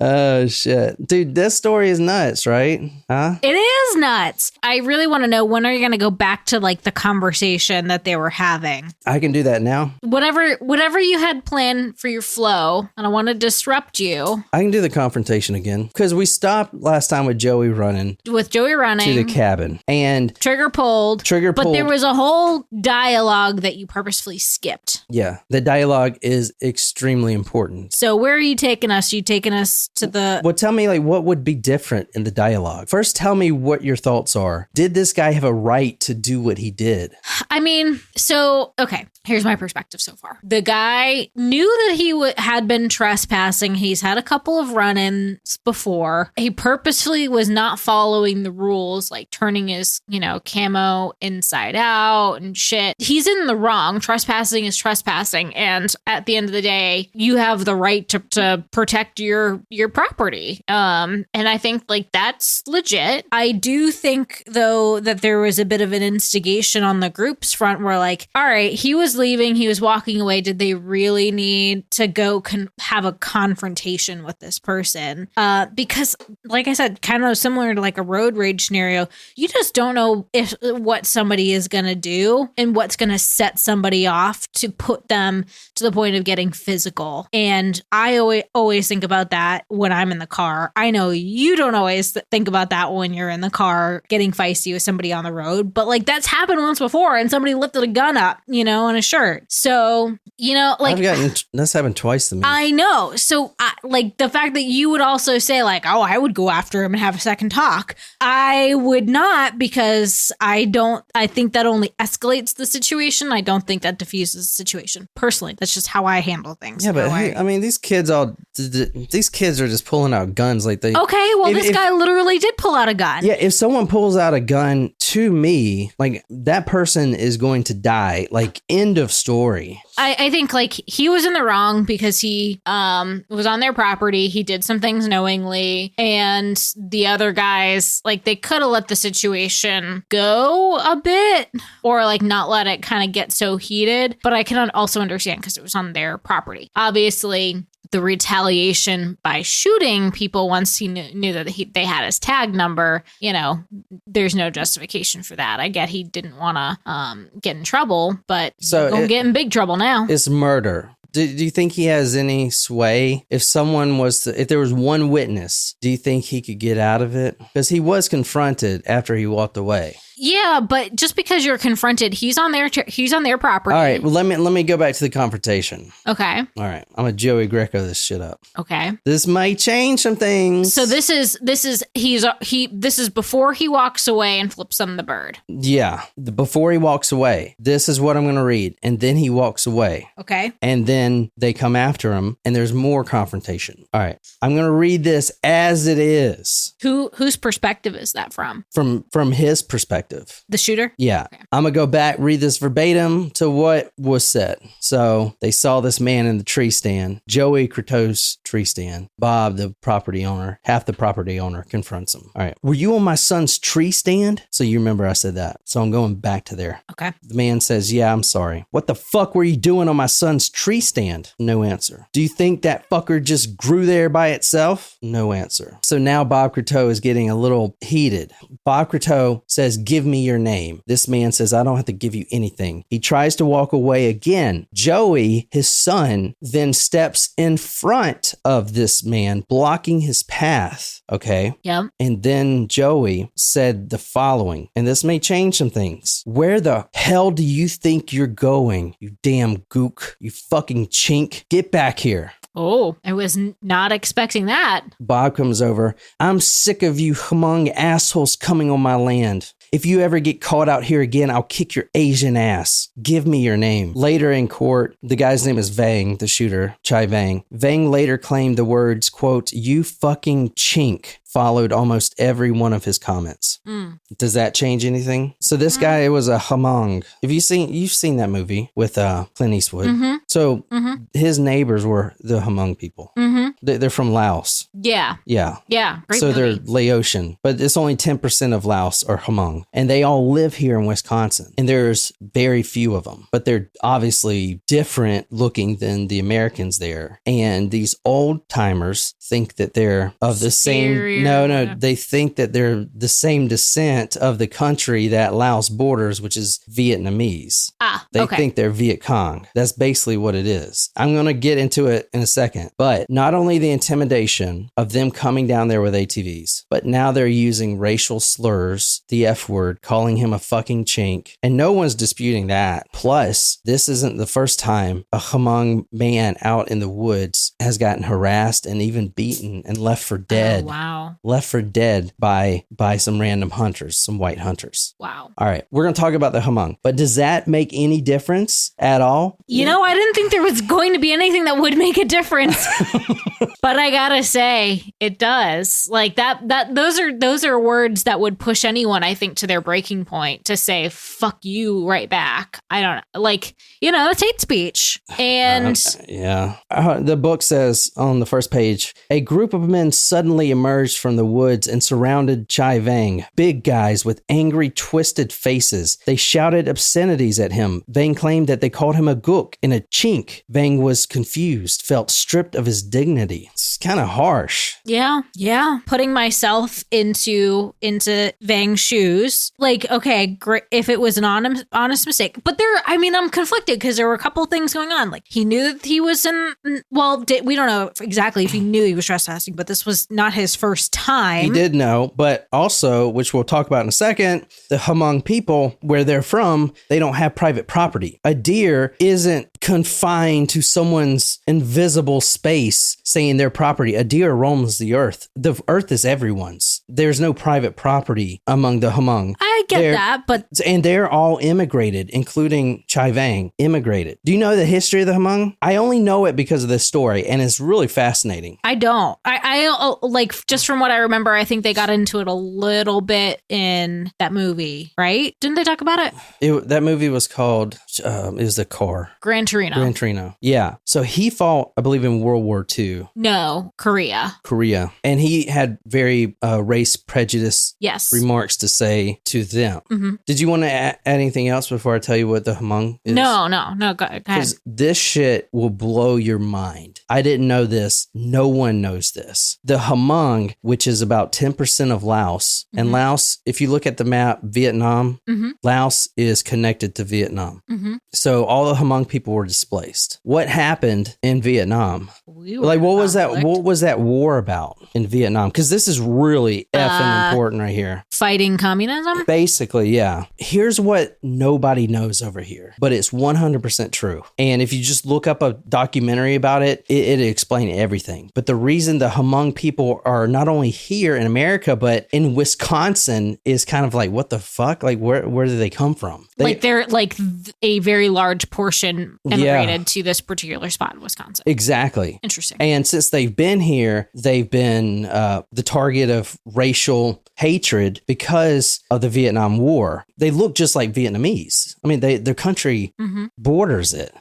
Oh, shit. Dude, this story is nuts, right? Huh? It is nuts. I really want to know, when are you going to go back to like the conversation that they were having? I can do that now. Whatever you had planned for your flow, and I want to disrupt you. I can do the confrontation again because we stopped last time with Joey running. With Joey running. To the cabin. And Trigger pulled. But there was a whole dialogue that you purposefully skipped. Yeah. The dialogue is extremely important. So where are you taking us? Are you taking us to the... Well, tell me like what would be different in the dialogue. First, tell me what your thoughts are. Did this guy have a right to do what he did? I mean, so, okay. Here's my perspective so far. The guy knew that he had been trespassing. He's had a couple of run-ins before. He purposefully was not following the rules, like turning his, camo inside out and shit. He's in the wrong. Trespassing is trespassing. And at the end of the day, you have the right to protect your property. And I think like that's legit. I do think though that there was a bit of an instigation on the group's front where like, all right, he was leaving, he was walking away. Did they really need to go have a confrontation with this person? Because like I said, kind of similar to like a road rage scenario, you just don't know what somebody is going to do and what's going to set somebody off to put them to the point of getting physical. And I always think about that when I'm in the car. I know you don't always think about that when you're in the car getting feisty with somebody on the road, but like that's happened once before and somebody lifted a gun up, on a shirt. So, like that's happened twice to me. I know. So like the fact that you would also say like, oh, I would go after him and have a second talk. I would not, because I think that only escalates the situation. I don't think that diffuses the situation. Personally, that's just how I handle things. Yeah, but hey, I mean, these kids are just pulling out guns like they... Okay, well, this guy literally did pull out a gun. Yeah, if someone pulls out a gun to me, like that person is going to die. Like, end of story. I think like he was in the wrong because he was on their property. He did some things knowingly, and the other guys, like, they could have let the situation go a bit or like not let it kind of get so heated. But I can also understand because it was on their property. Obviously, the retaliation by shooting people once he knew that they had his tag number, there's no justification for that. I get he didn't want to get in trouble, but so gonna get in big trouble now. It's murder. Do you think he has any sway? If there was one witness, do you think he could get out of it? Because he was confronted after he walked away. Yeah, but just because you're confronted, he's on their property. All right, well let me go back to the confrontation. Okay. All right, I'm a Joey Greco this shit up. Okay. This might change some things. So this is before he walks away and flips them the bird. Yeah, before he walks away. This is what I'm going to read, and then he walks away. Okay. And then they come after him, and there's more confrontation. All right, I'm going to read this as it is. Whose perspective is that from? From his perspective. The shooter? Yeah. Okay. I'm going to go back, read this verbatim to what was said. So they saw this man in the tree stand, Joey Croteau's tree stand. Bob, the property owner, half the property owner, confronts him. All right. Were you on my son's tree stand? So you remember I said that. So I'm going back to there. Okay. The man says, yeah, I'm sorry. What the fuck were you doing on my son's tree stand? No answer. Do you think that fucker just grew there by itself? No answer. So now Bob Croteau is getting a little heated. Bob Croteau says, give me your name. This man says, I don't have to give you anything. He tries to walk away again. Joey, his son, then steps in front of this man, blocking his path. Okay. Yeah. And then Joey said the following, and this may change some things. Where the hell do you think you're going, you damn gook, you fucking chink? Get back here. Oh, I was not expecting that. Bob comes over. I'm sick of you Hmong assholes coming on my land. If you ever get caught out here again, I'll kick your Asian ass. Give me your name. Later in court, the guy's name is Vang, the shooter, Chai Vang. Vang later claimed the words, quote, you fucking chink, followed almost every one of his comments. Does that change anything? So this guy was a Hmong. You've seen that movie with Clint Eastwood. Mm-hmm. So his neighbors were the Hmong people. Mm-hmm. They're from Laos. Yeah. Yeah. Yeah. Great So movie. they're Laotian, but it's only 10% of Laos are Hmong. And they all live here in Wisconsin. And there's very few of them, but they're obviously different looking than the Americans there. And these old timers think that they're of the Superior. same. No, they think that they're the same descent of the country that Laos borders, which is Vietnamese. They okay. think they're Viet Cong. That's basically what it is. I'm going to get into it in a second. But not only the intimidation of them coming down there with ATVs, but now they're using racial slurs, the F word, calling him a fucking chink. And no one's disputing that. Plus, this isn't the first time a Hmong man out in the woods has gotten harassed and even beaten and left for dead. Oh, wow. Left for dead by some random hunters, some white hunters. Wow. All right, we're going to talk about the Hmong, but does that make any difference at all? You know, I didn't think there was going to be anything that would make a difference. But I gotta say, it does. Like those are words that would push anyone, I think, to their breaking point to say "fuck you" right back. I don't know, like, you know, it's hate speech. And the book says on the first page, a group of men suddenly emerged from the woods and surrounded Chai Vang. Big guys with angry, twisted faces. They shouted obscenities at him. Vang claimed that they called him a gook and a chink. Vang was confused, felt stripped of his dignity. It's kind of harsh. Yeah. Putting myself into Vang's shoes. Like, okay, great if it was an honest mistake. But I'm conflicted because there were a couple of things going on. Like, he knew that he was we don't know exactly if he knew he was trespassing, but this was not his first time. He did know, but also, which we'll talk about in a second, the Hmong people, where they're from, they don't have private property. A deer isn't confined to someone's invisible space saying their property. A deer roams the earth. The earth is everyone's. There's no private property among the Hmong. I get that, but... And they're all immigrated, including Chai Vang, immigrated. Do you know the history of the Hmong? I only know it because of this story, and it's really fascinating. I don't. I like, just from what I remember, I think they got into it a little bit in that movie, right? Didn't they talk about it? That movie was called, it was the car. Gran Torino. Gran Torino. Yeah. So he fought, I believe, in World War II. No, Korea. And he had very race prejudice remarks to say to them. Mm-hmm. Did you want to add anything else before I tell you what the Hmong is? No, go ahead. Because this shit will blow your mind. I didn't know this. No one knows this. The Hmong, which is about 10% of Laos, and Laos, if you look at the map, Vietnam, Laos is connected to Vietnam. So all the Hmong people were displaced. What happened in Vietnam? What was that war about in Vietnam? Because this is really effing important right here. Fighting communism? Basically, yeah. Here's what nobody knows over here, but it's 100% true. And if you just look up a documentary about it, it'll explain everything. But the reason the Hmong people are not only here in America, but in Wisconsin is kind of like, what the fuck? Like, where do they come from? They're like a very large portion immigrated to this particular spot in Wisconsin. Exactly. Interesting. And since they've been here, they've been the target of racial hatred because of the Vietnam War. They look just like Vietnamese. I mean, their country borders it.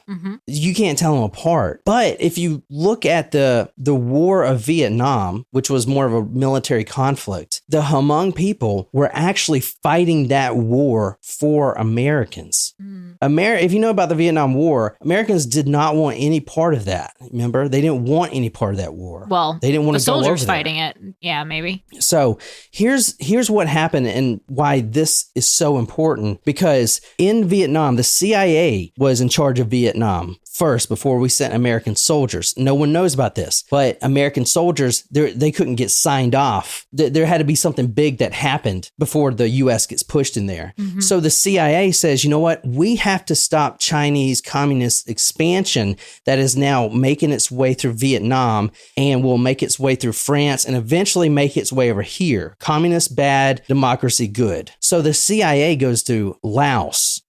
You can't tell them apart. But if you look at the War of Vietnam, which was more of a military conflict, the Hmong people were actually fighting that war for Americans. If you know about the Vietnam War, Americans did not want any part of that. Remember, they didn't want any part of that war. Well, they didn't want the to go over soldiers there. fighting it. Yeah, maybe. So here's what happened and why this is so important. Because in Vietnam, the CIA was in charge of Vietnam first before we sent American soldiers. No one knows about this, but American soldiers, they couldn't get signed off. There had to be something big that happened before the U.S. gets pushed in there. So the CIA says, you know what? We have to stop Chinese communist expansion that is now making its way through Vietnam and will make its way through France and eventually make its way over here. Communist bad, democracy good. So the CIA goes to Laos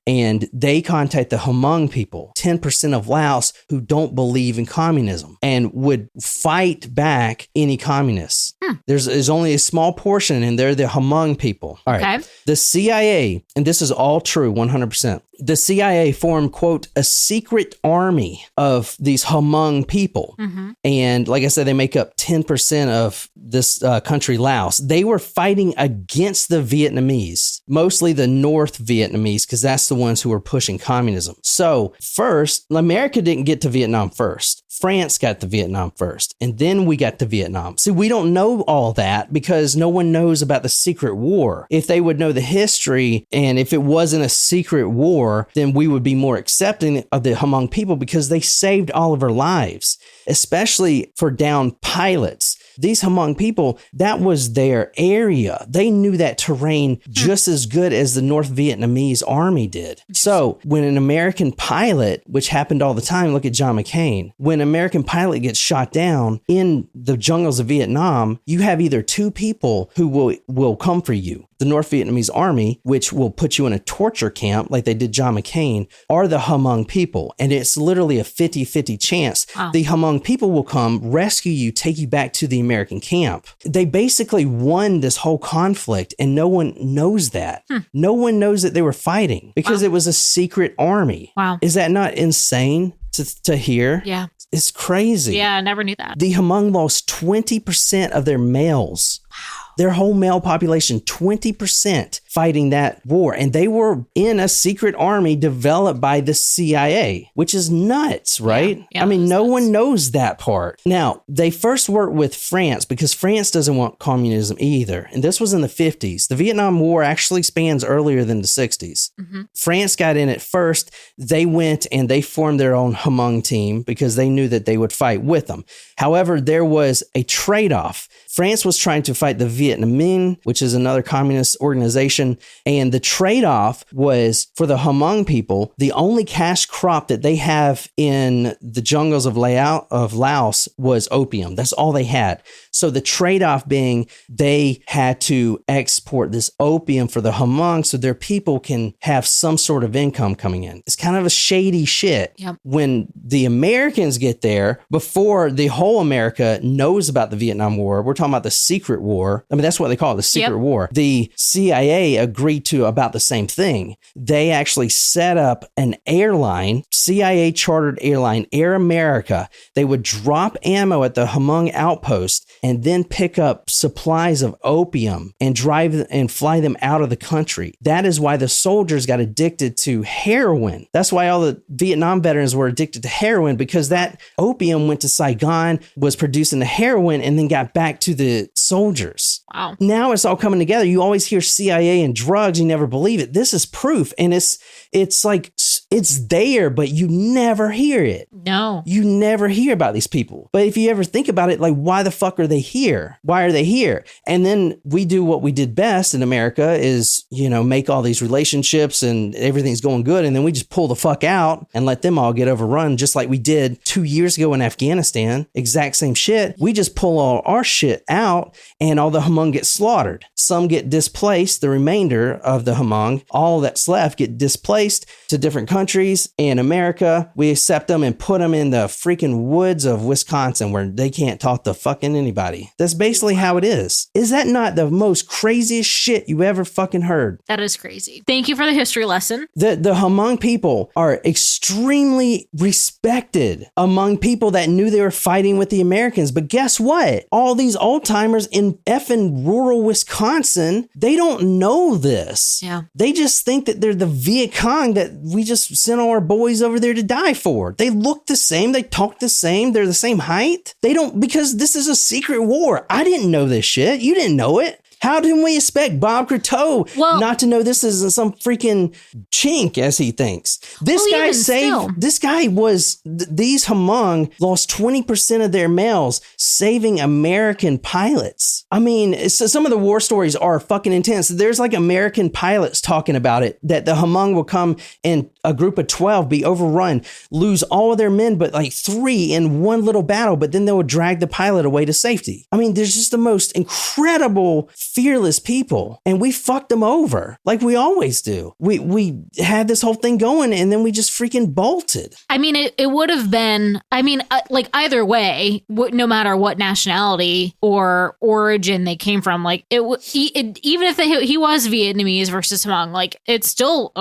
and they contact the Hmong people, 10% of Laos who don't believe in communism and would fight back any communists. There's only a small portion and they're the Hmong people. All right. The CIA, and this is all true 100%. the CIA formed, quote, a secret army of these Hmong people. And like I said, they make up 10% of this country, Laos. They were fighting against the Vietnamese, mostly the North Vietnamese, because that's the ones who were pushing communism. So first, America didn't get to Vietnam first. France got to Vietnam first, and then we got to Vietnam. See, we don't know all that because no one knows about the secret war. If they would know the history, and if it wasn't a secret war, then we would be more accepting of the Hmong people because they saved all of our lives, especially for downed pilots. These Hmong people, that was their area. They knew that terrain just as good as the North Vietnamese army did. So when an American pilot, which happened all the time, look at John McCain, when an American pilot gets shot down in the jungles of Vietnam, you have either two people who will come for you. The North Vietnamese army, which will put you in a torture camp like they did John McCain, are the Hmong people. And it's literally a 50-50 chance. Wow. The Hmong people will come, rescue you, take you back to the American camp. They basically won this whole conflict, and no one knows that. No one knows that they were fighting because it was a secret army. Wow. Is that not insane to hear? Yeah. It's crazy. Yeah, I never knew that. The Hmong lost 20% of their males. Wow. Their whole male population, 20% fighting that war. And they were in a secret army developed by the CIA, which is nuts, right? Yeah, I mean, no one knows that part. Now, they first worked with France because France doesn't want communism either. And this was in the 50s. The Vietnam War actually spans earlier than the 60s. France got in it first. They went and they formed their own Hmong team because they knew that they would fight with them. However, there was a trade-off. France was trying to fight the Viet Minh, which is another communist organization. And the trade-off was for the Hmong people, the only cash crop that they have in the jungles of Laos was opium. That's all they had. So the trade-off being they had to export this opium for the Hmong so their people can have some sort of income coming in. It's kind of a shady shit. Yep. When the Americans get there, before the whole America knows about the Vietnam War, we're talking about the secret war. I mean, that's what they call it, the secret war. The CIA agreed to about the same thing. They actually set up an airline, CIA chartered airline, Air America. They would drop ammo at the Hmong outpost and then pick up supplies of opium and drive and fly them out of the country. That is why the soldiers got addicted to heroin. That's why all the Vietnam veterans were addicted to heroin, because that opium went to Saigon, was producing the heroin, and then got back to the soldiers. Wow. Now it's all coming together. You always hear CIA and drugs. You never believe it. This is proof. And it's like, it's there, but you never hear it. No. You never hear about these people. But if you ever think about it, like, why the fuck are they here? Why are they here? And then we do what we did best in America is, make all these relationships and everything's going good. And then we just pull the fuck out and let them all get overrun, just like we did 2 years ago in Afghanistan. Exact same shit. We just pull all our shit out and all the Hmong get slaughtered. Some get displaced. The remainder of the Hmong, all that's left, get displaced to different countries. In America, we accept them and put them in the freaking woods of Wisconsin where they can't talk to fucking anybody. That's basically how it is. Is that not the most craziest shit you ever fucking heard? That is crazy. Thank you for the history lesson. The Hmong people are extremely respected among people that knew they were fighting with the Americans. But guess what? All these old timers in effing rural Wisconsin, they don't know this. Yeah. They just think that they're the Viet Cong that we just sent all our boys over there to die for. They look the same. They talk the same. They're the same height. They don't, because this is a secret war. I didn't know this shit. You didn't know it. How can we expect Bob Croteau not to know this is some freaking chink, as he thinks? This guy saved, this guy was, these Hmong lost 20% of their males, saving American pilots. I mean, some of the war stories are fucking intense. There's like American pilots talking about it, that the Hmong will come in a group of 12, be overrun, lose all of their men, but like 3 in one little battle, but then they will drag the pilot away to safety. I mean, there's just the most incredible fearless people, and we fucked them over like we always do. We had this whole thing going, and then we just freaking bolted. I mean, it would have been, I mean, like either way, no matter what nationality or origin they came from, like even if he was Vietnamese versus Hmong, like it's still,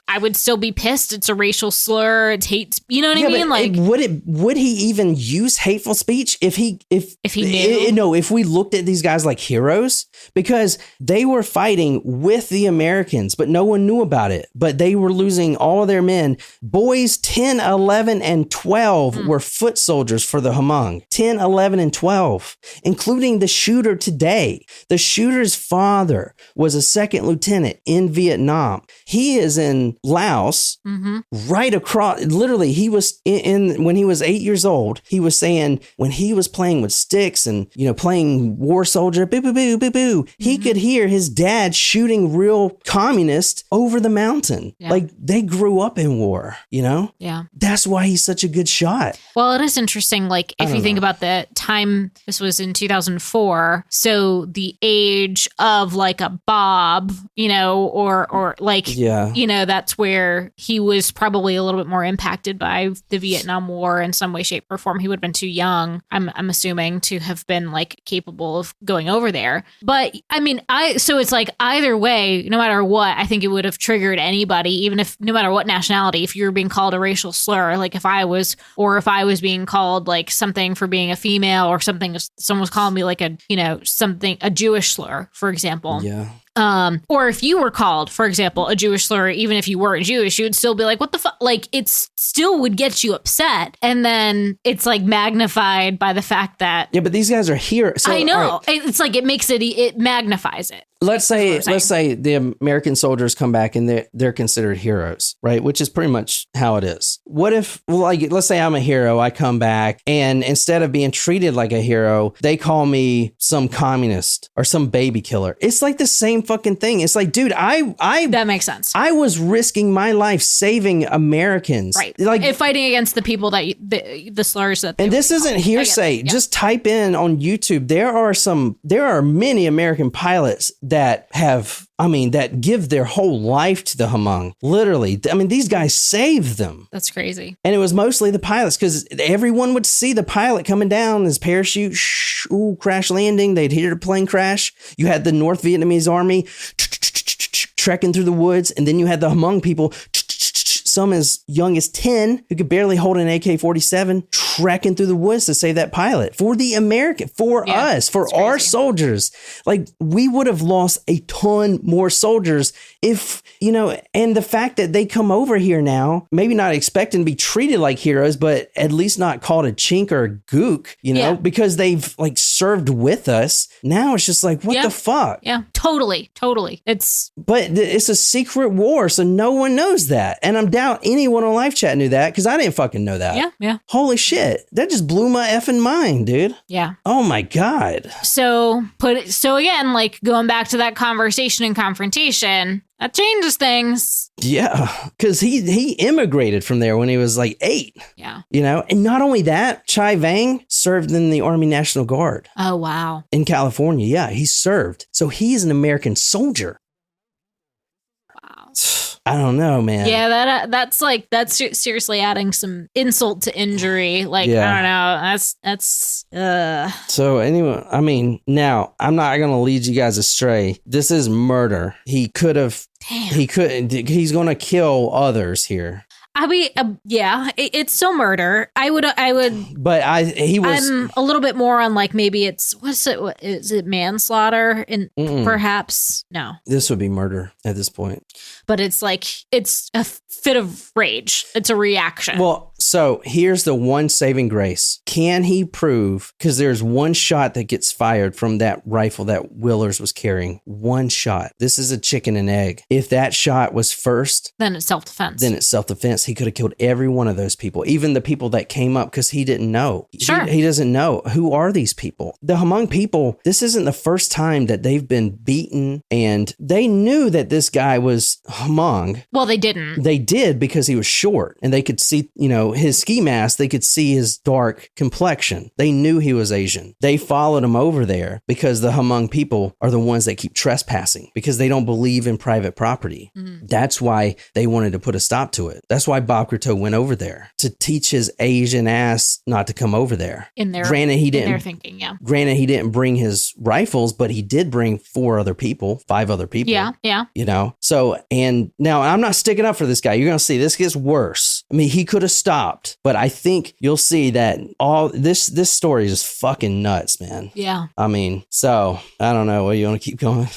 I would still be pissed. It's a racial slur. It's hate. You know what I mean? Like, would he even use hateful speech if he knew? No, if we looked at these guys like heroes, because they were fighting with the Americans, but no one knew about it. But they were losing all of their men. Boys 10, 11, and 12 were foot soldiers for the Hmong. 10, 11, and 12, including the shooter today. The shooter's father was a second lieutenant in Vietnam. He is in Laos, right across. Literally, he was in when he was 8 years old. He was saying when he was playing with sticks and playing war soldier, boo boo boo boo boo, he could hear his dad shooting real communists over the mountain. Yeah. Like they grew up in war. Yeah, that's why he's such a good shot. Well, it is interesting. Like if you think about the time, this was in 2004. So the age of like a Bob, or like, that's where he was probably a little bit more impacted by the Vietnam War in some way, shape, or form. He would have been too young, I'm assuming, to have been like capable of going over there. But I mean, so it's like either way, no matter what, I think it would have triggered anybody, even if no matter what nationality, if you were being called a racial slur, like if I was being called like something for being a female or something, someone was calling me like a Jewish slur, for example. Yeah. Or if you were called, for example, a Jewish slur, even if you weren't Jewish, you would still be like, what the fuck? Like, it still would get you upset. And then it's like magnified by the fact that. Yeah, but these guys are here. So, I know. Right. It's like it magnifies it. Let's say the American soldiers come back and they're considered heroes, right? Which is pretty much how it is. What if, let's say I'm a hero, I come back and instead of being treated like a hero, they call me some communist or some baby killer. It's like the same fucking thing. It's like, dude, that makes sense. I was risking my life saving Americans, right? Like and fighting against the people that the slurs that. And this isn't hearsay. Just type in on YouTube. There are many American pilots that that give their whole life to the Hmong. Literally. I mean, these guys saved them. That's crazy. And it was mostly the pilots because everyone would see the pilot coming down, his parachute, crash landing. They'd hear a plane crash. You had the North Vietnamese army trekking through the woods. And then you had the Hmong people, some as young as 10 who could barely hold an AK-47 trekking through the woods to save that pilot for the American, for us, for our soldiers. Like we would have lost a ton more soldiers if, and the fact that they come over here now, maybe not expecting to be treated like heroes, but at least not called a chink or a gook, because they've like served with us. Now it's just like, what the fuck? Yeah, totally. But it's a secret war. So no one knows that. And I'm doubt anyone on live chat knew that because I didn't fucking know that. Yeah. Holy shit. That just blew my effing mind, dude. Yeah. Oh my God. So again, like going back to that conversation and confrontation, that changes things. Yeah. Because he immigrated from there when he was like 8. Yeah. And not only that, Vang served in the Army National Guard. Oh, wow. In California. Yeah. He served. So he's an American soldier. Wow. I don't know, man. Yeah, that's seriously adding some insult to injury. Like, I don't know. That's So anyway, I mean, now I'm not going to lead you guys astray. This is murder. He could have. Damn. He couldn't. He's going to kill others here. I mean, it's still murder. I would. But he was. I'm a little bit more on like maybe it's is it manslaughter and perhaps no. This would be murder at this point. But it's like it's a fit of rage. It's a reaction. Well, so here's the one saving grace. Can he prove? Because there's one shot that gets fired from that rifle that Willers was carrying. One shot. This is a chicken and egg. If that shot was first, then it's self-defense. was, he could have killed every one of those people, even the people that came up, because he didn't know. Sure. He doesn't know. Who are these people? The Hmong people, this isn't the first time that they've been beaten, and they knew that this guy was Hmong. Well, they didn't. They did because he was short, and they could see, his ski mask, they could see his dark complexion. They knew he was Asian. They followed him over there because the Hmong people are the ones that keep trespassing because they don't believe in private property. That's why they wanted to put a stop to it. That's why Bob Croteau went over there, to teach his Asian ass not to come over there. In their thinking, yeah. Granted, he didn't bring his rifles, but he did bring 5 other people. Yeah. So, and now I'm not sticking up for this guy. You're going to see this gets worse. I mean, he could have stopped, but I think you'll see that all this story is just fucking nuts, man. Yeah. I mean, so I don't know. What, you want to keep going?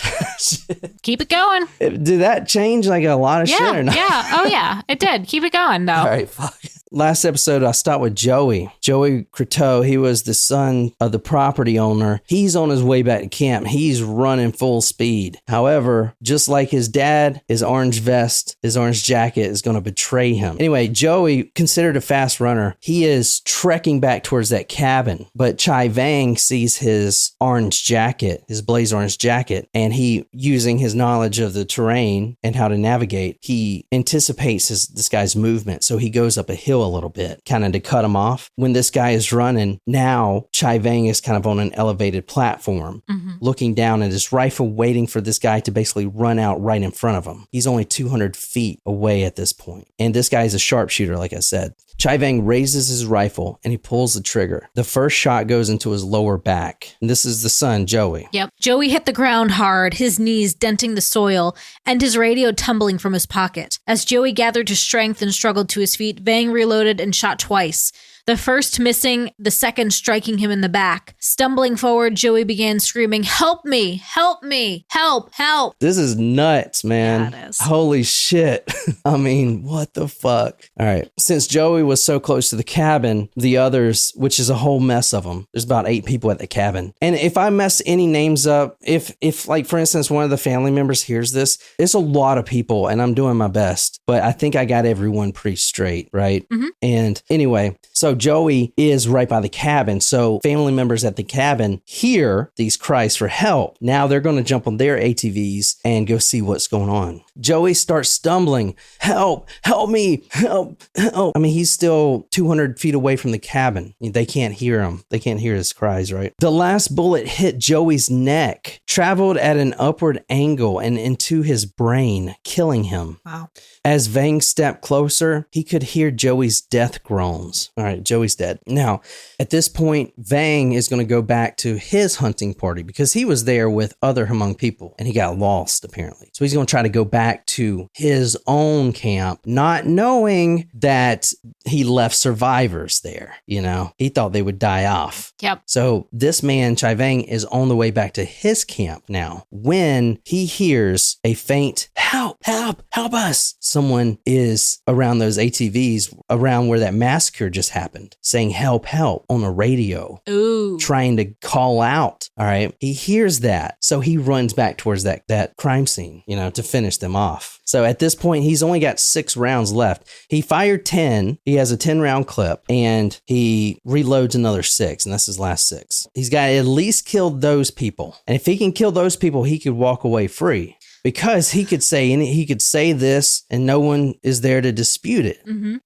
Keep it going. Did that change like a lot of shit or not? Yeah. Oh, yeah. It did. Keep it going, though. All right. Fuck. Last episode, I stopped with Joey. Joey Croteau, he was the son of the property owner. He's on his way back to camp. He's running full speed. However, just like his dad, his orange vest, his orange jacket is going to betray him. Anyway, Joey, considered a fast runner, he is trekking back towards that cabin. But Chai Vang sees his orange jacket, his blaze orange jacket, and he, using his knowledge of the terrain and how to navigate, he anticipates this guy's movement. So he goes up a hill a little bit, kind of to cut him off. When this guy is running, now Chai Vang is kind of on an elevated platform, looking down at his rifle, waiting for this guy to basically run out right in front of him. He's only 200 feet away at this point. And this guy is a sharpshooter, like I said. Chai Vang raises his rifle and he pulls the trigger. The first shot goes into his lower back. And this is the son, Joey. Yep. Joey hit the ground hard, his knees denting the soil and his radio tumbling from his pocket. As Joey gathered his strength and struggled to his feet, Vang reloaded and shot twice. The first missing, the second striking him in the back. Stumbling forward, Joey began screaming, "Help me! Help me! Help! Help!" This is nuts, man. Yeah, it is. Holy shit. I mean, what the fuck? All right. Since Joey was so close to the cabin, the others, which is a whole mess of them, there's about 8 people at the cabin. And if I mess any names up, if like, for instance, one of the family members hears this, it's a lot of people and I'm doing my best, but I think I got everyone pretty straight, right? And anyway, so Joey is right by the cabin. So family members at the cabin hear these cries for help. Now they're going to jump on their ATVs and go see what's going on. Joey starts stumbling. Help, help me, help, help. I mean, he's still 200 feet away from the cabin. They can't hear him. They can't hear his cries, right? The last bullet hit Joey's neck, traveled at an upward angle and into his brain, killing him. Wow. As Vang stepped closer, he could hear Joey's death groans. All right, Joey's dead. Now, at this point, Vang is going to go back to his hunting party because he was there with other Hmong people and he got lost, apparently. So he's going to try to go back to his own camp, not knowing that he left survivors there. You know, he thought they would die off. Yep. So this man, Chai Vang, is on the way back to his camp now when he hears a faint, "Help, help, help us." Someone is around those ATVs, around where that massacre just happened, saying help, help on the radio. Ooh. Trying to call out. All right. He hears that. So he runs back towards that crime scene, to finish them off. So at this point, he's only got 6 rounds left. He fired 10. He has a 10-round clip and he reloads another 6. And that's his last 6. He's got to at least kill those people. And if he can kill those people, he could walk away free. Because he could say this and no one is there to dispute it.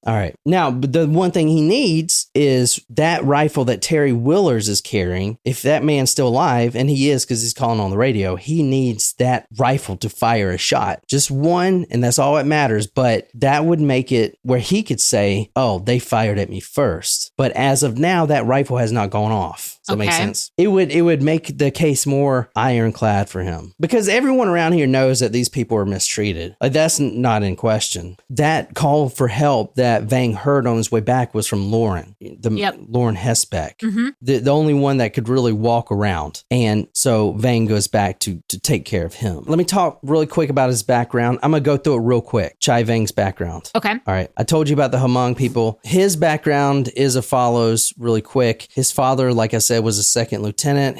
All right. Now, the one thing he needs is that rifle that Terry Willers is carrying. If that man's still alive, and he is because he's calling on the radio, he needs that rifle to fire a shot. Just one, and that's all that matters. But that would make it where he could say, "Oh, they fired at me first." But as of now, that rifle has not gone off. Does that make sense? It would make the case more ironclad for him. Because everyone around here knows that these people are mistreated. Like, that's not in question. That call for help that Vang heard on his way back was from Lauren, Lauren Hesbeck, the only one that could really walk around. And so Vang goes back to take care of him. Let me talk really quick about his background. I'm going to go through it real quick. Chai Vang's background. Okay. All right. I told you about the Hmong people. His background is as follows really quick. His father, like I said, said, was a second lieutenant.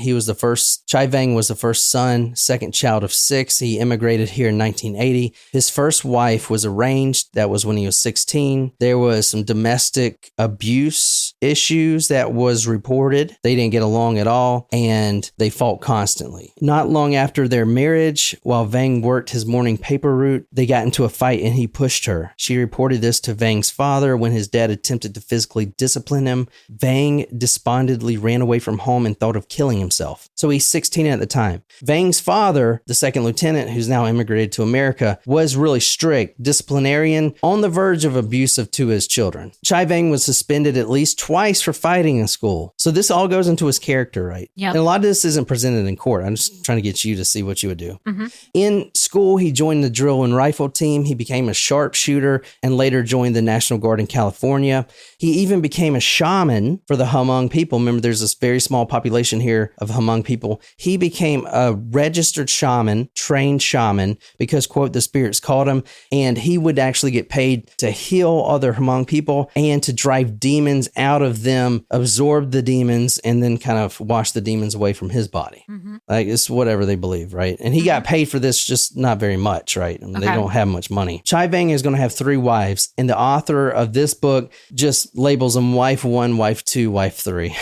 Chai Vang was the first son, second child of 6. He immigrated here in 1980. His first wife was arranged. That was when he was 16. There was some domestic abuse issues that was reported. They didn't get along at all, and they fought constantly. Not long after their marriage, while Vang worked his morning paper route, they got into a fight and he pushed her. She reported this to Vang's father. When his dad attempted to physically discipline him, Vang despondently ran away from home and thought of killing himself. So he's 16 at the time. Vang's father, the second lieutenant who's now immigrated to America, was really strict, disciplinarian, on the verge of abusive to his children. Chai Vang was suspended at least twice for fighting in school. So this all goes into his character, right? Yep. And a lot of this isn't presented in court. I'm just trying to get you to see what you would do. Mm-hmm. In school, he joined the drill and rifle team. He became a sharpshooter and later joined the National Guard in California. He even became a shaman for the Hmong people. Remember, there's this very small population here of Hmong people. He became a registered shaman, trained shaman, because, quote, the spirits called him, and he would actually get paid to heal other Hmong people and to drive demons out of them, absorb the demons, and then kind of wash the demons away from his body. Mm-hmm. Like, it's whatever they believe, right? And he got paid for this, just not very much, right? I mean, They don't have much money. Chai Vang is going to have 3 wives, and the author of this book just labels them wife 1, wife 2, wife 3.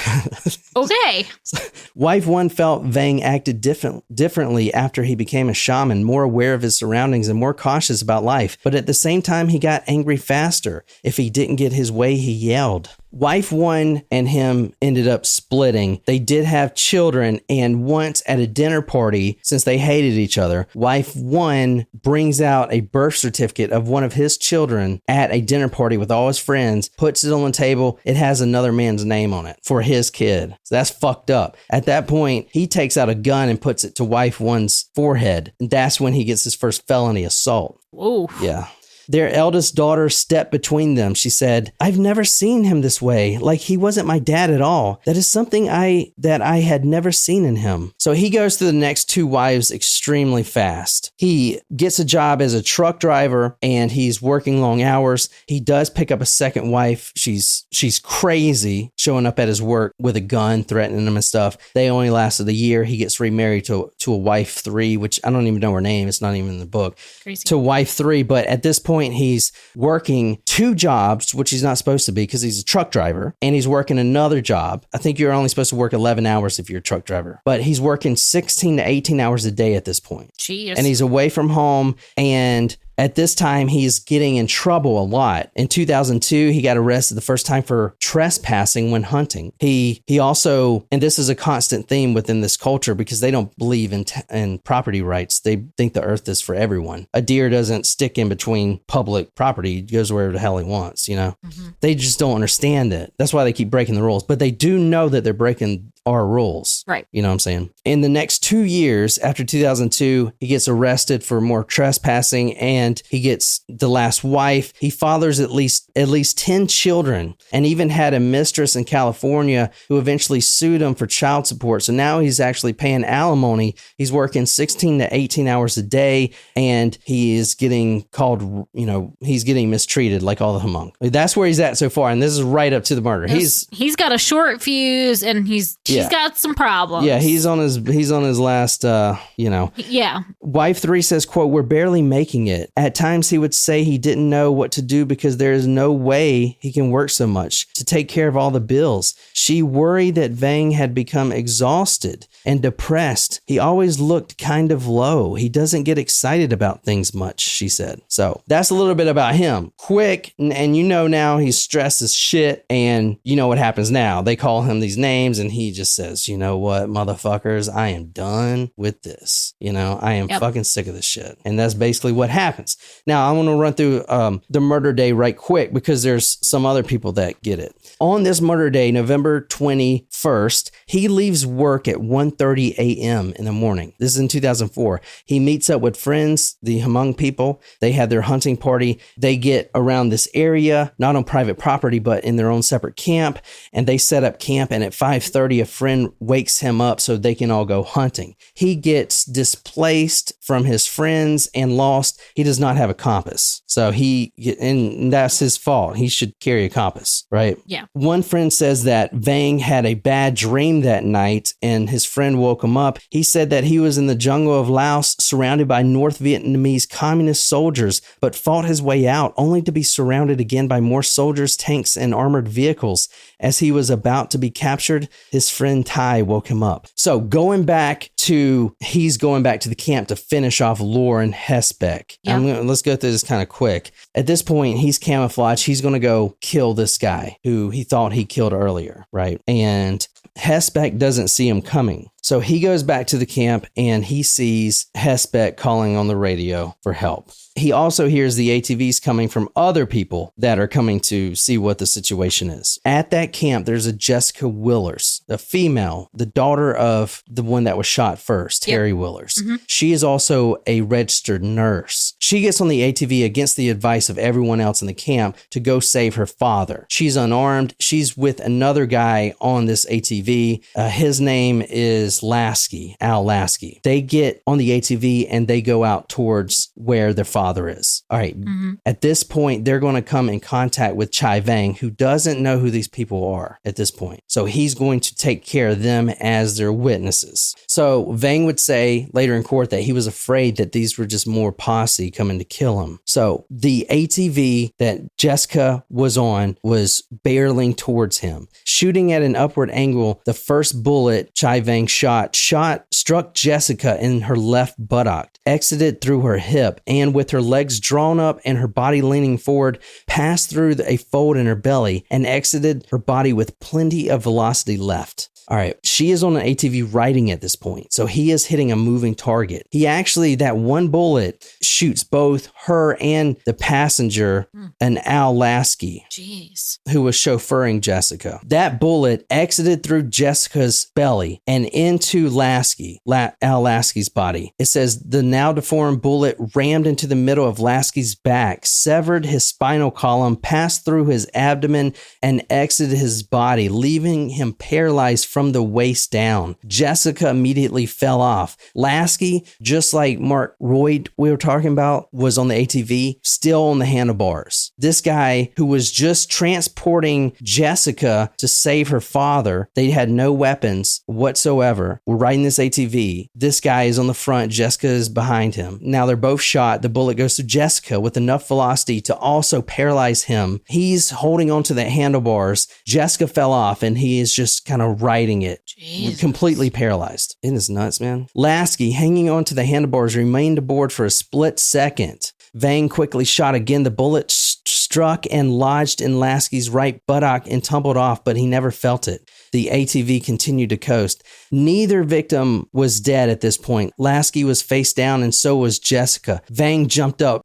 Okay. Wife 1 felt Vang acted differently after he became a shaman, more aware of his surroundings and more cautious about life. But at the same time, he got angry faster. If he didn't get his way, he yelled. Wife 1 and him ended up splitting. They did have children, and once at a dinner party, since they hated each other, wife 1 brings out a birth certificate of one of his children at a dinner party with all his friends, puts it on the table. It has another man's name on it for his kid. So that's fucked up. At that point, he takes out a gun and puts it to wife 1's forehead. And that's when he gets his first felony assault. Whoa. Yeah. Their eldest daughter stepped between them. She said, "I've never seen him this way. Like he wasn't my dad at all. That is something that I had never seen in him." So he goes to the next 2 wives extremely fast. He gets a job as a truck driver and he's working long hours. He does pick up a second wife. She's crazy, showing up at his work with a gun, threatening him and stuff. They only lasted a year. He gets remarried to a wife 3, which I don't even know her name. It's not even in the book. Crazy. To wife 3, but at this point, he's working 2 jobs, which he's not supposed to be because he's a truck driver, and he's working another job. I think you're only supposed to work 11 hours if you're a truck driver, but he's working 16 to 18 hours a day at this point. Jeez. And he's away from home, and at this time, he's getting in trouble a lot. In 2002, he got arrested the first time for trespassing when hunting. He also, and this is a constant theme within this culture because they don't believe in property rights. They think the earth is for everyone. A deer doesn't stick in between public property. He goes wherever the hell he wants, you know? Mm-hmm. They just don't understand it. That's why they keep breaking the rules. But they do know that they're breaking our rules. Right. You know what I'm saying? In the next 2 years after 2002, he gets arrested for more trespassing and he gets the last wife. He fathers at least 10 children and even had a mistress in California who eventually sued him for child support. So now he's actually paying alimony. He's working 16 to 18 hours a day and he is getting called, he's getting mistreated like all the Hmong. That's where he's at so far. And this is right up to the murder. He's got a short fuse and he's got some problems. Yeah, he's on his last, Yeah. Wife 3 says, quote, "We're barely making it. At times he would say he didn't know what to do because there is no way he can work so much to take care of all the bills. She worried that Vang had become exhausted and depressed. He always looked kind of low. He doesn't get excited about things much," she said. So that's a little bit about him. Quick, and now he's stressed as shit, and you know what happens now. They call him these names, and he just says, "You know what, motherfuckers, I am done with this. I am fucking sick of this shit." And that's basically what happens. Now, I want to run through the murder day right quick because there's some other people that get it. On this murder day, November 21st, he leaves work at 1:30 a.m. in the morning. This is in 2004. He meets up with friends, the Hmong people. They have their hunting party. They get around this area, not on private property, but in their own separate camp. And they set up camp. And at 5:30, a friend wakes him up so they can all go hunting. He gets displaced from his friends and lost. He does not have a compass. So and that's his fault. He should carry a compass, right? Yeah. One friend says that Vang had a bad dream that night and his friend woke him up. He said that he was in the jungle of Laos surrounded by North Vietnamese communist soldiers, but fought his way out only to be surrounded again by more soldiers, tanks, and armored vehicles. As he was about to be captured, his friend Tai woke him up. So he's going back to the camp to finish off Lore and Hesbeck. Yeah. Let's go through this kind of quick. At this point, he's camouflaged. He's going to go kill this guy who he thought he killed earlier, right? And Hesbeck doesn't see him coming. So he goes back to the camp and he sees Hesbeck calling on the radio for help. He also hears the ATVs coming from other people that are coming to see what the situation is. At that camp, there's a Jessica Willers, a female, the daughter of the one that was shot first, Harry Willers. Mm-hmm. She is also a registered nurse. She gets on the ATV against the advice of everyone else in the camp to go save her father. She's unarmed. She's with another guy on this ATV. His name is Al Lasky. They get on the ATV and they go out towards where their father is. All right. Mm-hmm. At this point, they're going to come in contact with Chai Vang, who doesn't know who these people are at this point. So he's going to take care of them as their witnesses. So Vang would say later in court that he was afraid that these were just more posse coming to kill him. So the ATV that Jessica was on was barreling towards him. Shooting at an upward angle, the first bullet Chai Vang struck Jessica in her left buttock, exited through her hip, and with her legs drawn up and her body leaning forward, passed through a fold in her belly and exited her body with plenty of velocity left. All right, she is on an ATV riding at this point, so he is hitting a moving target. That one bullet shoots both her and the passenger, an Al Lasky, who was chauffeuring Jessica. That bullet exited through Jessica's belly and into Al Lasky's body. It says the now deformed bullet rammed into the middle of Lasky's back, severed his spinal column, passed through his abdomen, and exited his body, leaving him paralyzed from the waist down. Jessica immediately fell off. Lasky, just like Mark Royd we were talking about, was on the ATV, still on the handlebars. This guy who was just transporting Jessica to save her father, they had no weapons whatsoever, were riding this ATV. This guy is on the front, Jessica is behind him. Now they're both shot. The bullet goes to Jessica with enough velocity to also paralyze him. He's holding onto the handlebars. Jessica fell off and he is just kind of riding it. Jesus. Completely paralyzed. It is nuts, man. Lasky, hanging onto the handlebars, remained aboard for a split second. Vang quickly shot again. The bullet struck and lodged in Lasky's right buttock and tumbled off, but he never felt it. The ATV continued to coast. Neither victim was dead at this point. Lasky was face down and so was Jessica. Vang jumped up,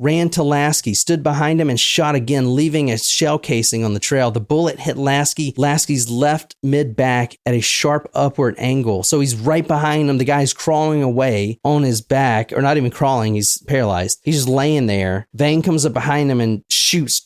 ran to Lasky, stood behind him, and shot again, leaving a shell casing on the trail. The bullet hit Lasky's left mid-back at a sharp upward angle. So he's right behind him. The guy's crawling away on his back, or not even crawling, he's paralyzed. He's just laying there. Vang comes up behind him and shoots,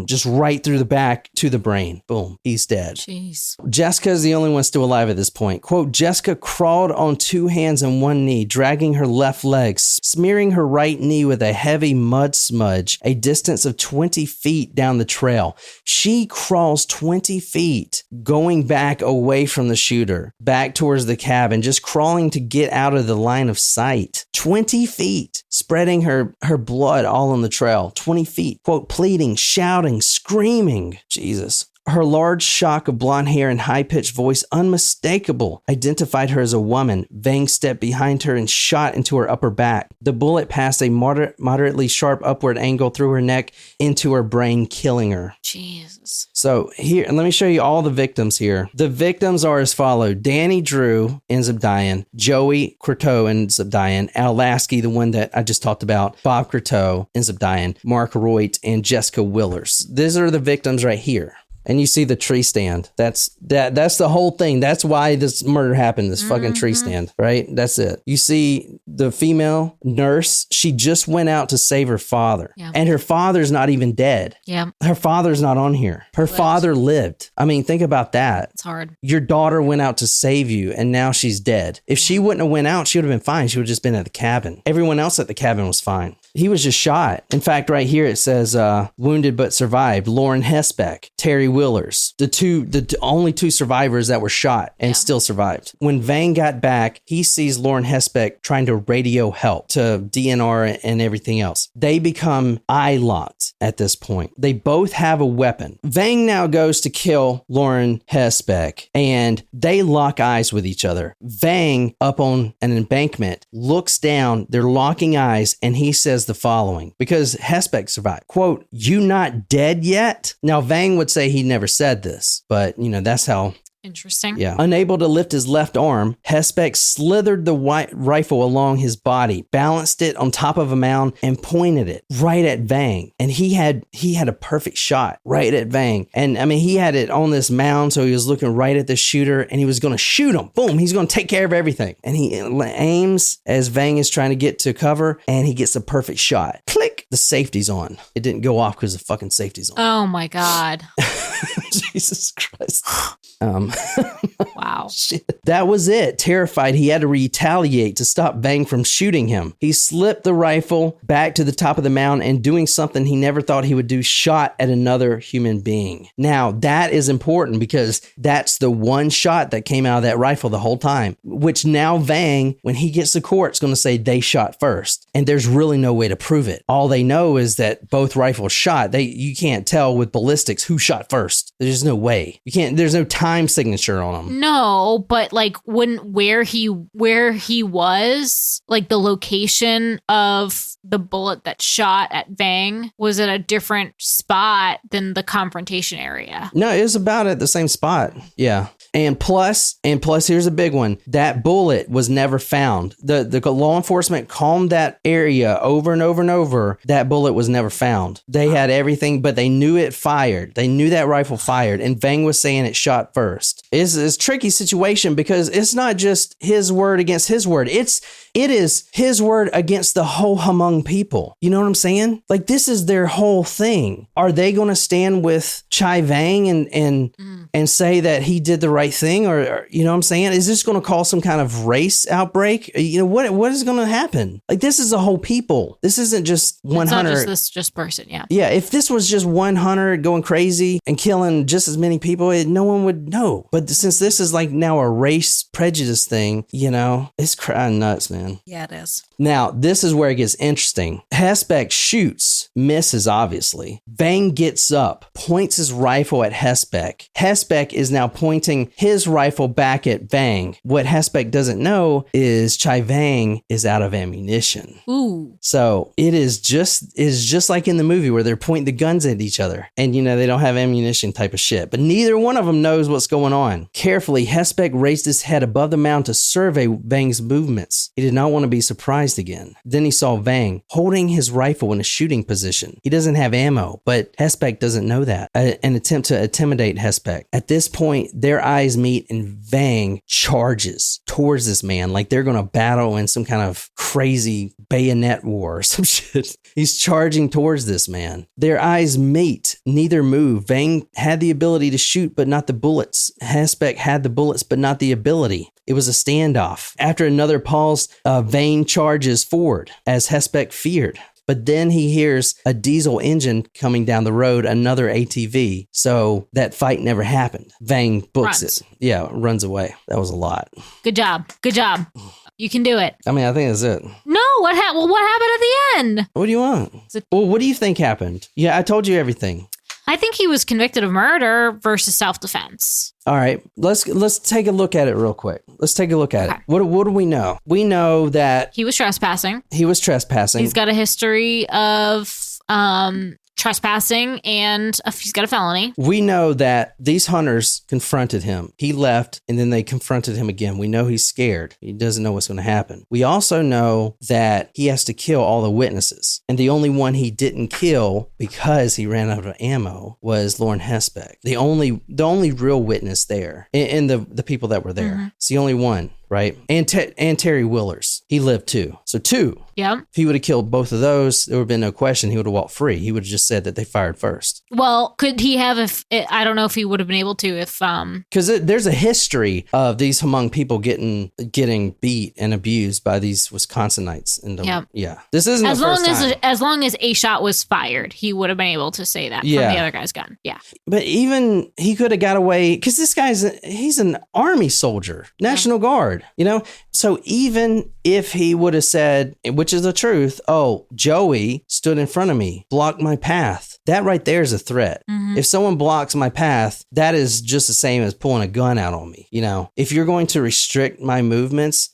just right through the back to the brain. Boom, he's dead. Jeez. Jessica is the only one still alive at this point. Quote, Jessica crawled on 2 hands and 1 knee, dragging her left leg, smearing her right knee with a heavy mud smudge, a distance of 20 feet down the trail. She crawls 20 feet, going back away from the shooter, back towards the cabin, just crawling to get out of the line of sight. 20 feet, spreading her blood all on the trail. 20 feet, quote, pleading, shouting, screaming. Jesus. Her large shock of blonde hair and high-pitched voice, unmistakable, identified her as a woman. Vang stepped behind her and shot into her upper back. The bullet passed a moderately sharp upward angle through her neck into her brain, killing her. Jesus. So here, and let me show you all the victims here. The victims are as follow. Danny Drew ends up dying. Joey Croteau ends up dying. Al Lasky, the one that I just talked about. Bob Croteau ends up dying. Mark Royd and Jessica Willers. These are the victims right here. And you see the tree stand. That's the whole thing. That's why this murder happened, this fucking tree stand, right? That's it. You see the female nurse, she just went out to save her father. Yeah. And her father's not even dead. Yeah. Her father's not on here. Her father lived. I mean, think about that. It's hard. Your daughter went out to save you and now she's dead. If she wouldn't have went out, she would have been fine. She would have just been at the cabin. Everyone else at the cabin was fine. He was just shot. In fact, right here it says wounded but survived. Lauren Hesbeck, Terry Willers, the only two survivors that were shot and still survived. When Vang got back, he sees Lauren Hesbeck trying to radio help to DNR and everything else. They become eye locked at this point. They both have a weapon. Vang now goes to kill Lauren Hesbeck and they lock eyes with each other. Vang, up on an embankment, looks down. They're locking eyes and he says the following, because Hesbeck survived. Quote, "You not dead yet?" Now, Vang would say he never said this, but that's how. Interesting. Yeah. Unable to lift his left arm, Hesbeck slithered the white rifle along his body, balanced it on top of a mound, and pointed it right at Vang. And he had a perfect shot right at Vang. And I mean, he had it on this mound, so he was looking right at the shooter, and he was going to shoot him. Boom! He's going to take care of everything. And he aims as Vang is trying to get to cover, and he gets a perfect shot. Click! The safety's on. It didn't go off because the fucking safety's on. Oh my God. Jesus Christ. Wow. Shit. That was it. Terrified, he had to retaliate to stop Vang from shooting him. He slipped the rifle back to the top of the mound and, doing something he never thought he would do, shot at another human being. Now, that is important because that's the one shot that came out of that rifle the whole time, which now Vang, when he gets to court, is going to say they shot first. And there's really no way to prove it. All they know is that both rifles shot. You can't tell with ballistics who shot first. There's no way. There's no time signature on them. No, but like where he was, like the location of the bullet that shot at Vang was at a different spot than the confrontation area. No, it was about at the same spot. Yeah. And plus, here's a big one. That bullet was never found. The law enforcement combed that area over and over and over. That bullet was never found. They had everything, but they knew it fired. They knew that rifle fired. And Vang was saying it shot first. It's a tricky situation because it's not just his word against his word. It is his word against the whole Hmong people. You know what I'm saying? Like, this is their whole thing. Are they going to stand with Chai Vang and say that he did the right thing? Or you know what I'm saying? Is this going to cause some kind of race outbreak? You know, what is going to happen? Like, this is a whole people. This isn't just one hunter. It's not just this person, yeah. Yeah, if this was just one hunter going crazy and killing just as many people, no one would know. But since this is like now a race prejudice thing, it's crying nuts, man. Yeah, it is. Now, this is where it gets interesting. Hesbeck shoots, misses, obviously. Vang gets up, points his rifle at Hesbeck. Hesbeck is now pointing his rifle back at Vang. What Hesbeck doesn't know is Chai Vang is out of ammunition. Ooh. So it is just like in the movie where they're pointing the guns at each other and, they don't have ammunition type of shit. But neither one of them knows what's going on. Carefully, Hesbeck raised his head above the mound to survey Vang's movements. He did not want to be surprised again. Then he saw Vang holding his rifle in a shooting position. He doesn't have ammo, but Hesbeck doesn't know that. An attempt to intimidate Hesbeck. At this point, their eyes meet and Vang charges towards this man like they're going to battle in some kind of crazy bayonet war or some shit. He's charging towards this man. Their eyes meet. Neither move. Vang had the ability to shoot, but not the bullets. Hesbeck had the bullets, but not the ability. It was a standoff. After another pause, Vang charges forward, as Hesbeck feared. But then he hears a diesel engine coming down the road, another ATV. So that fight never happened. Vang books it. Yeah, runs away. That was a lot. Good job. Good job. You can do it. I mean, I think that's it. No, what happened at the end? What do you want? Well, what do you think happened? Yeah, I told you everything. I think he was convicted of murder versus self-defense. All right, let's take a look at it real quick. Let's take a look at it. What do we know? We know that he was trespassing. He's got a history of trespassing and he's got a felony. We know that these hunters confronted him. He left and then they confronted him again. We know he's scared. He doesn't know what's going to happen. We also know that he has to kill all the witnesses. And the only one he didn't kill because he ran out of ammo was Lauren Hesbeck. The only real witness there and the people that were there. Mm-hmm. It's the only one. right? And Terry Willers, he lived too. So 2. Yep. If he would have killed both of those, there would have been no question. He would have walked free. He would have just said that they fired first. Well, could he have I don't know if he would have been able to if because there's a history of these Hmong people getting beat and abused by these Wisconsinites. Yeah. This isn't the first time. As long as a shot was fired, he would have been able to say that from the other guy's gun. Yeah. But even he could have got away because this he's an army soldier, National Guard, So even if he would have said, which is the truth, oh, Joey stood in front of me, blocked my path. That right there is a threat. If someone blocks my path, that is just the same as pulling a gun out on me. If you're going to restrict my movements,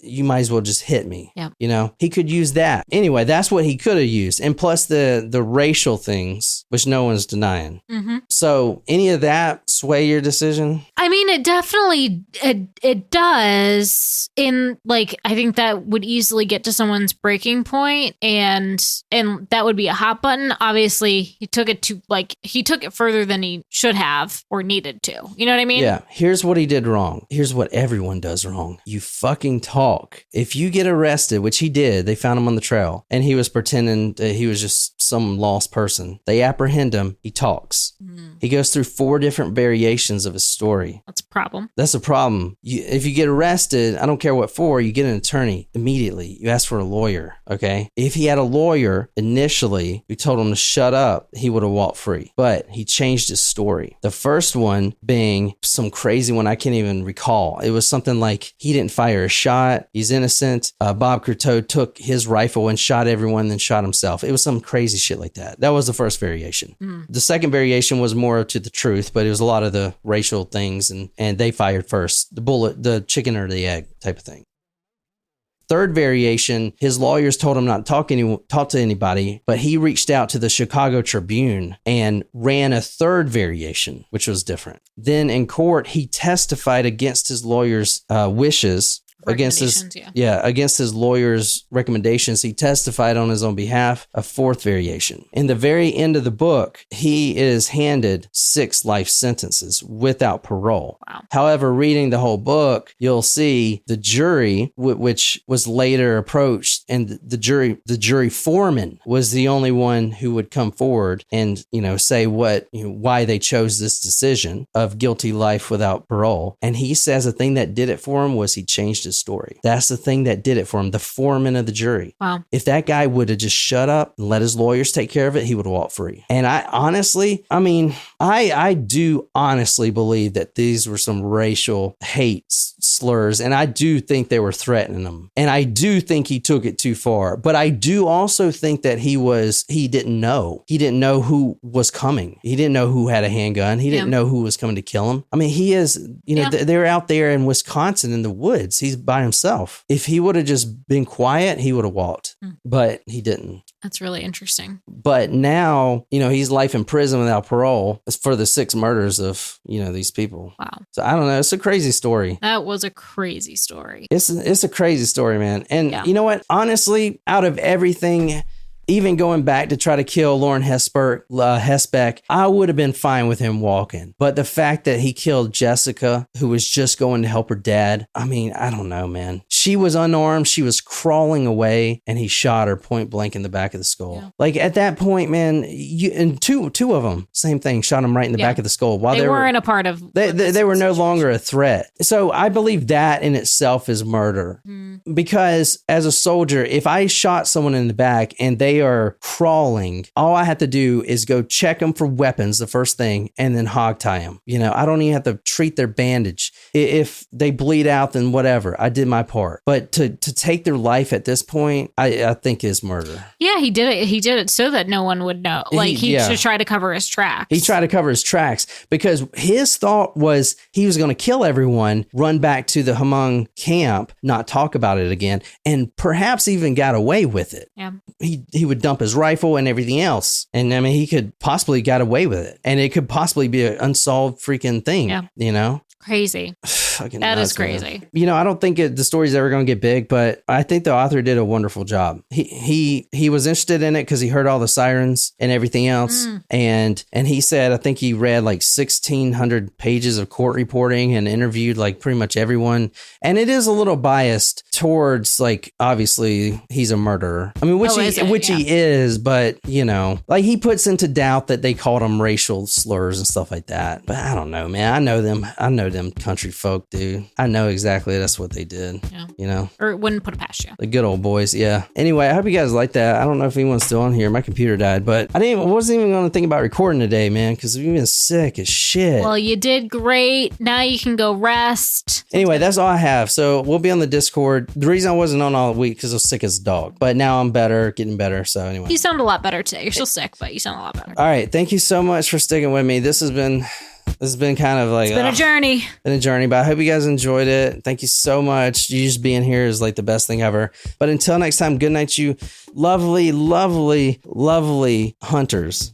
you might as well just hit me. Yep. He could use that. Anyway, that's what he could have used. And plus the racial things, which no one's denying. So any of that sway your decision? I mean, it definitely, it does. I think that would easily get to someone's breaking point, and that would be a hot button. Obviously, he took it further than he should have or needed to. You know what I mean? Yeah. Here's what he did wrong. Here's what everyone does wrong. You fucking talk. If you get arrested, which he did, they found him on the trail, and he was pretending that he was just some lost person. They apprehend him. He talks. He goes through 4 different variations of his story. That's a problem. That's a problem. If you get arrested, I don't care what for, you get an attorney immediately. You ask for a lawyer, okay? If he had a lawyer initially who told him to shut up, he would have walked free. But he changed his story. The first one being some crazy one I can't even recall. It was something like he didn't fire a shot. He's innocent. Bob Croteau took his rifle and shot everyone, then shot himself. It was some crazy shit like that. That was the first variation. The second variation was more to the truth, but it was a lot of the racial things, and they fired first. The bullet, the chicken or the egg type of thing. Third variation, his lawyers told him not to talk to anybody, but he reached out to the Chicago Tribune and ran a third variation, which was different. Then in court, he testified against his lawyer's wishes. Against his lawyer's recommendations, he testified on his own behalf, a fourth variation. In the very end of the book, he is handed 6 life sentences without parole. Wow. However, reading the whole book, you'll see the jury, which was later approached, and the jury foreman was the only one who would come forward and, say why they chose this decision of guilty life without parole. And he says the thing that did it for him was he changed his story. That's the thing that did it for him, the foreman of the jury. Wow. If that guy would have just shut up and let his lawyers take care of it, he would have walked free. And I do honestly believe that these were some racial hate slurs, and I do think they were threatening him. And I do think he took it too far. But I do also think that he didn't know. He didn't know who was coming. He didn't know who had a handgun. He didn't know who was coming to kill him. I mean, he is, they're out there in Wisconsin in the woods. He's by himself. If he would have just been quiet, he would have walked, but he didn't. That's really interesting. But now, he's life in prison without parole for the 6 murders of, these people. Wow. So I don't know. It's a crazy story. That was a crazy story. It's a crazy story, man. And you know what? Honestly, out of everything, even going back to try to kill Lauren Hesbeck, I would have been fine with him walking. But the fact that he killed Jessica, who was just going to help her dad, I don't know, man. She was unarmed. She was crawling away, and he shot her point blank in the back of the skull. Yeah. Like, at that point, man, and two of them, same thing, shot him right in the back of the skull. While they weren't a part of... They were no longer a threat. So I believe that in itself is murder. Because as a soldier, if I shot someone in the back and they are crawling, all I have to do is go check them for weapons, the first thing, and then hog tie them. I don't even have to treat their bandage. If they bleed out, then whatever. I did my part. But to take their life at this point, I think is murder. Yeah, he did it. He did it so that no one would know. Like, he should try to cover his tracks. He tried to cover his tracks because his thought was he was going to kill everyone, run back to the Hmong camp, not talk about it again, and perhaps even got away with it. Yeah. He would dump his rifle and everything else. And he could possibly got away with it. And it could possibly be an unsolved freaking thing, Crazy. Fucking That nuts, is crazy. man. You know, I don't think the story's ever going to get big, but I think the author did a wonderful job. He was interested in it because he heard all the sirens and everything else, and he said I think he read like 1,600 pages of court reporting and interviewed like pretty much everyone, and it is a little biased towards like obviously he's a murderer. I mean, he is, but you know, like he puts into doubt that they called him racial slurs and stuff like that. But I don't know, man. I know them country folk, dude. I know exactly that's what they did. Yeah. You know, or wouldn't put it past you. The good old boys. Yeah. Anyway, I hope you guys like that. I don't know if anyone's still on here. My computer died, but I wasn't even going to think about recording today, man, because we've been sick as shit. Well, you did great. Now you can go rest. Anyway, that's all I have. So we'll be on the Discord. The reason I wasn't on all week because I was sick as a dog, but now I'm better, getting better. So anyway, you sound a lot better today. You're still sick, but you sound a lot better. All right. Thank you so much for sticking with me. This has been kind of like... It's been a journey. But I hope you guys enjoyed it. Thank you so much. You just being here is like the best thing ever. But until next time, good night, you lovely, lovely, lovely hunters.